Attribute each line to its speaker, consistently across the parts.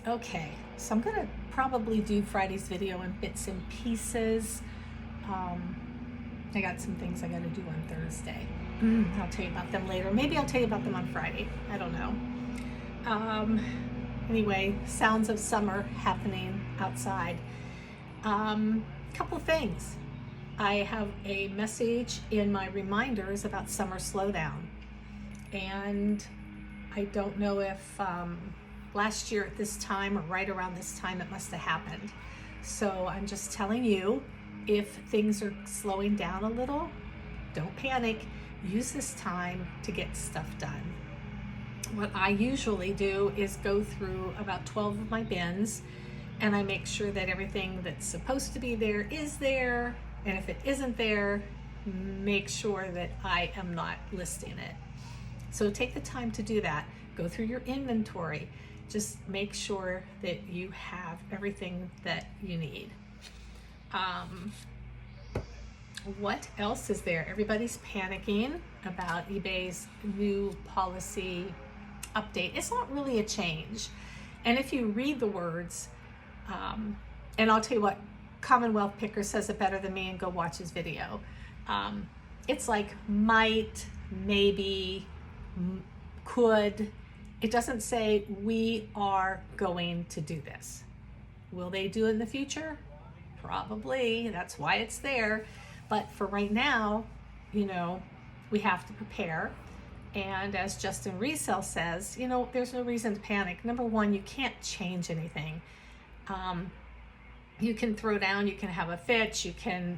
Speaker 1: Okay, so I'm gonna probably do Friday's video in bits and pieces. Um, I got some things I gotta do on Thursday. I'll tell you about them later. Maybe I'll tell you about them on Friday. I don't know. Um, anyway, sounds of summer happening outside. Couple of things. I have a message in my reminders about summer slowdown. And I don't know if last year at this time or right around this time it must have happened. So I'm just telling you, if things are slowing down a little, don't panic. Use this time to get stuff done. What I usually do is go through about 12 of my bins, and I make sure that everything that's supposed to be there is there. And if it isn't there, make sure that I am not listing it. So take the time to do that. Go through your inventory. Just make sure that you have everything that you need. What else is there? Everybody's panicking about eBay's new policy update. It's not really a change. And if you read the words, and I'll tell you what, Commonwealth Picker says it better than me, and go watch his video. It's like might, maybe, could. It doesn't say we are going to do this. Will they do it in the future? Probably. That's why it's there. But for right now, we have to prepare. And as Justin Resell says, there's no reason to panic. Number one, you can't change anything. You can throw down, you can have a fit, you can,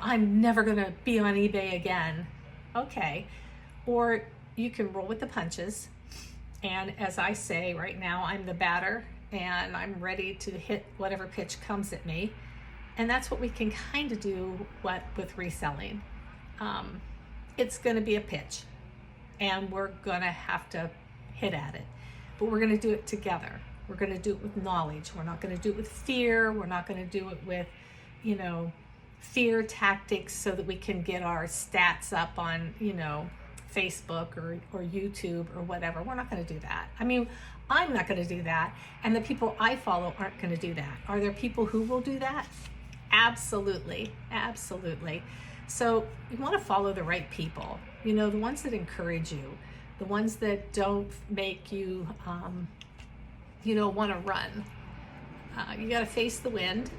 Speaker 1: I'm never going to be on eBay again. Okay. Or you can roll with the punches. And as I say right now, I'm the batter and I'm ready to hit whatever pitch comes at me. And that's what we can kind of do with reselling. It's going to be a pitch and we're going to have to hit at it, but we're going to do it together. We're going to do it with knowledge. We're not going to do it with fear. We're not going to do it with, fear tactics so that we can get our stats up on, Facebook or YouTube or whatever. We're not going to do that. I mean, I'm not going to do that. And the people I follow aren't going to do that. Are there people who will do that? Absolutely. Absolutely. So you want to follow the right people, the ones that encourage you, the ones that don't make you, want to run. You got to face the wind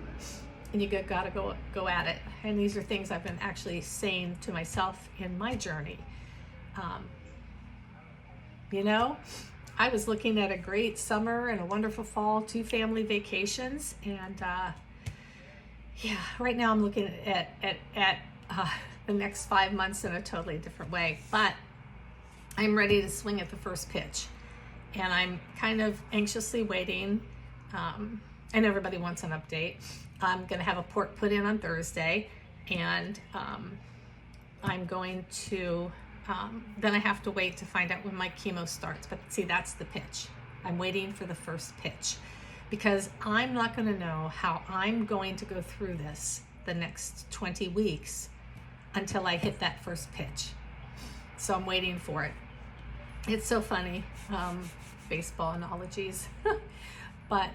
Speaker 1: and you got to go at it. And these are things I've been actually saying to myself in my journey. I was looking at a great summer and a wonderful fall, 2 family vacations. And right now I'm looking at the next 5 months in a totally different way. But I'm ready to swing at the first pitch. And I'm kind of anxiously waiting. And everybody wants an update. I'm going to have a port put in on Thursday. And I'm going to... then I have to wait to find out when my chemo starts. But see, that's the pitch. I'm waiting for the first pitch because I'm not going to know how I'm going to go through this the next 20 weeks until I hit that first pitch. So I'm waiting for it. It's so funny, baseball analogies, but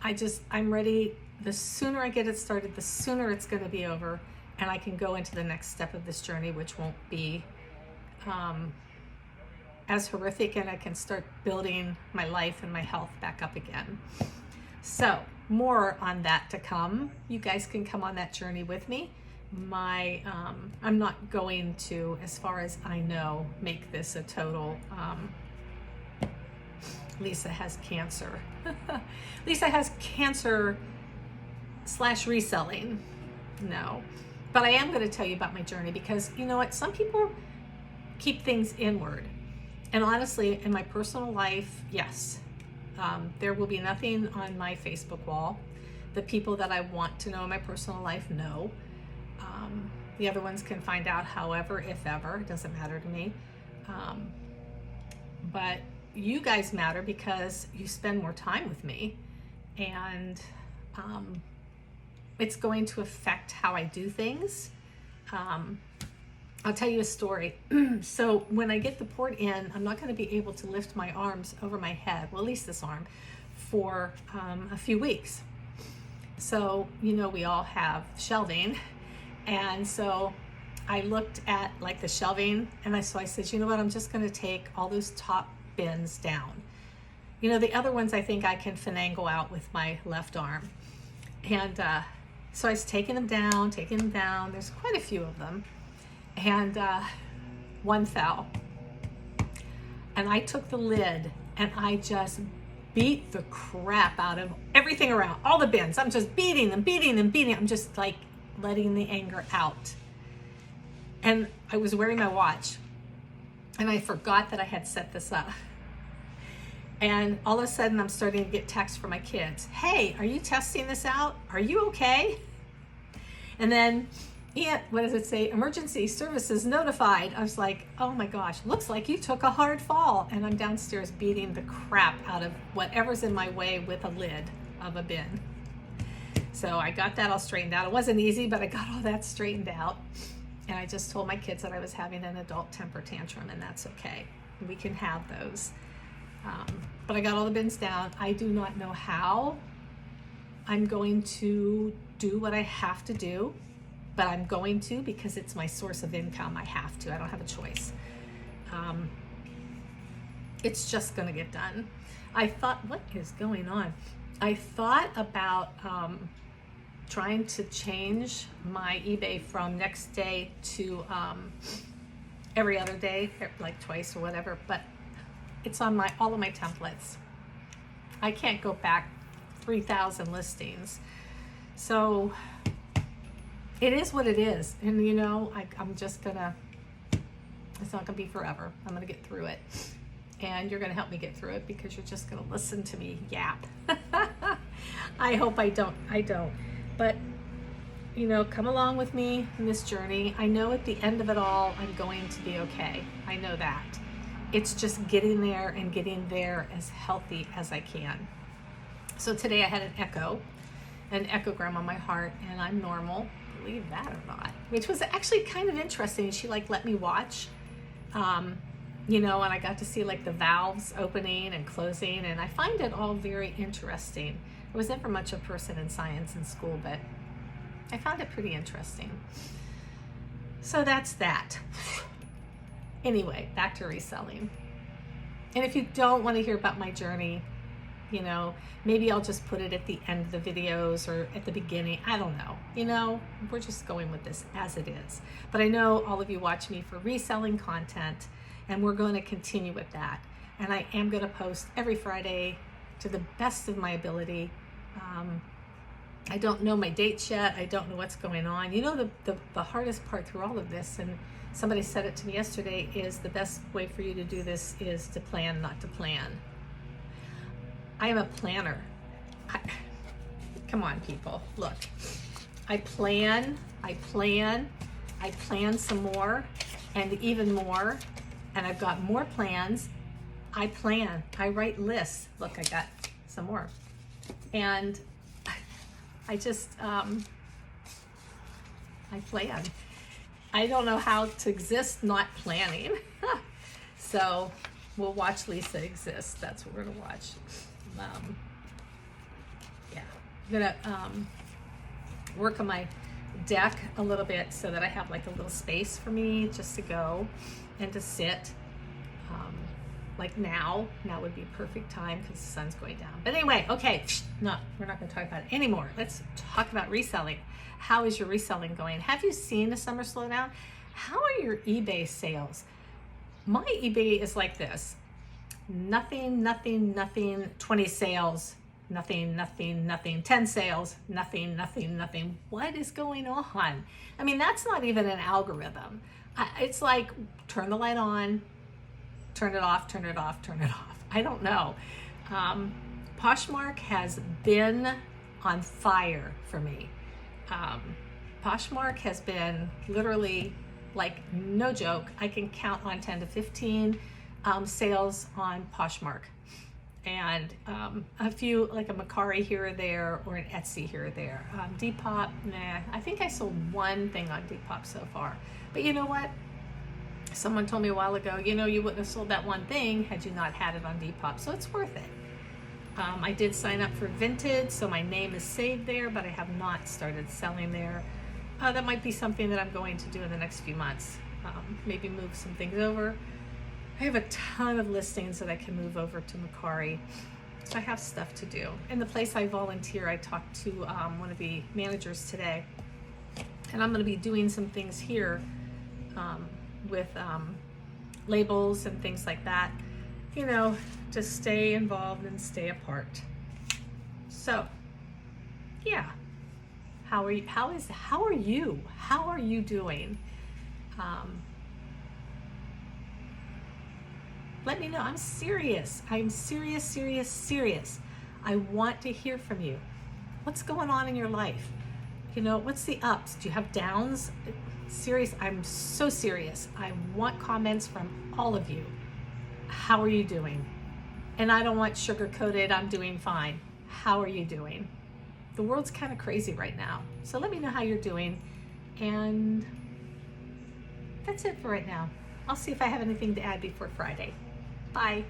Speaker 1: I'm ready. The sooner I get it started, the sooner it's going to be over. And I can go into the next step of this journey, which won't be as horrific, and I can start building my life and my health back up again. So more on that to come. You guys can come on that journey with me. I'm not going to, as far as I know, make this a total Lisa has cancer. Lisa has cancer / reselling. No. But I am going to tell you about my journey because you know what? Some people keep things inward. And honestly, in my personal life, yes, there will be nothing on my Facebook wall. The people that I want to know in my personal life know. The other ones can find out however, if ever. It doesn't matter to me. But you guys matter because you spend more time with me. And it's going to affect how I do things. I'll tell you a story. So when I get the port in, I'm not going to be able to lift my arms over my head, well, at least this arm, for a few weeks. So, you know, we all have shelving. And so I looked at like the shelving, and I said, you know what, I'm just going to take all those top bins down. You know, the other ones I think I can finagle out with my left arm. And so I was taking them down. There's quite a few of them. And one fell. And I took the lid and I just beat the crap out of everything around, all the bins. I'm just beating them. I'm just like letting the anger out. And I was wearing my watch and I forgot that I had set this up. And all of a sudden I'm starting to get texts from my kids. Hey, are you testing this out? Are you okay? And then, yeah, what does it say? Emergency services notified. I was like, oh my gosh, looks like you took a hard fall. And I'm downstairs beating the crap out of whatever's in my way with a lid of a bin. So I got that all straightened out. It wasn't easy, but I got all that straightened out. And I just told my kids that I was having an adult temper tantrum, and that's okay. We can have those. But I got all the bins down. I do not know how I'm going to do what I have to do, but I'm going to because it's my source of income. I have to. I don't have a choice. It's just going to get done. I thought, what is going on? I thought about trying to change my eBay from next day to every other day, like twice or whatever, but it's on all of my templates. I can't go back 3,000 listings. So it is what it is. And you know, I'm just gonna, it's not gonna be forever. I'm gonna get through it. And you're gonna help me get through it because you're just gonna listen to me yap. I hope I don't. But you know, come along with me in this journey. I know at the end of it all, I'm going to be okay. I know that. It's just getting there and getting there as healthy as I can. So today I had an echogram on my heart, and I'm normal, believe that or not, which was actually kind of interesting. She like let me watch, you know, and I got to see like the valves opening and closing, and I find it all very interesting. I was never much a person in science in school, but I found it pretty interesting. So that's that. Anyway, back to reselling. And if you don't want to hear about my journey, you know, maybe I'll just put it at the end of the videos or at the beginning. I don't know. You know, we're just going with this as it is. But I know all of you watch me for reselling content, and we're going to continue with that. And I am going to post every Friday to the best of my ability. I don't know my dates yet. I don't know what's going on. You know, the hardest part through all of this, and somebody said it to me yesterday, is the best way for you to do this is to plan, not to plan. I am a planner. Come on, people. Look, I plan some more and even more, and I've got more plans. I plan. I write lists. Look, I got some more. And I just, I plan. I don't know how to exist not planning. So we'll watch Lisa exist. That's what we're gonna watch. Yeah, I'm gonna work on my deck a little bit so that I have like a little space for me just to go and to sit. Like now would be a perfect time because the sun's going down. But anyway, okay, no, we're not gonna talk about it anymore. Let's talk about reselling. How is your reselling going? Have you seen a summer slowdown? How are your eBay sales? My eBay is like this. Nothing, 20 sales, nothing, 10 sales, nothing. What is going on? I mean, that's not even an algorithm. It's like, turn the light on, turn it off. I don't know. Poshmark has been on fire for me. Poshmark has been literally, like, no joke, I can count on 10 to 15 sales on Poshmark, and a few, like a Macari here or there, or an Etsy here or there. Depop, nah, I think I sold one thing on Depop so far. But you know what? Someone told me a while ago, you know, you wouldn't have sold that one thing had you not had it on Depop, so it's worth it. I did sign up for Vinted, so my name is saved there, but I have not started selling there. That might be something that I'm going to do in the next few months. Maybe move some things over. I have a ton of listings that I can move over to Mercari, so I have stuff to do. In the place I volunteer, I talked to one of the managers today, and I'm going to be doing some things here with labels and things like that, you know, to stay involved and stay apart. So, yeah. How are you? How are you? How are you doing? Let me know. I'm serious. I'm serious, serious, serious. I want to hear from you. What's going on in your life? You know, what's the ups? Do you have downs? Serious. I'm so serious. I want comments from all of you. How are you doing? And I don't want sugar-coated, I'm doing fine. How are you doing? The world's kind of crazy right now. So let me know how you're doing. And that's it for right now. I'll see if I have anything to add before Friday. Bye.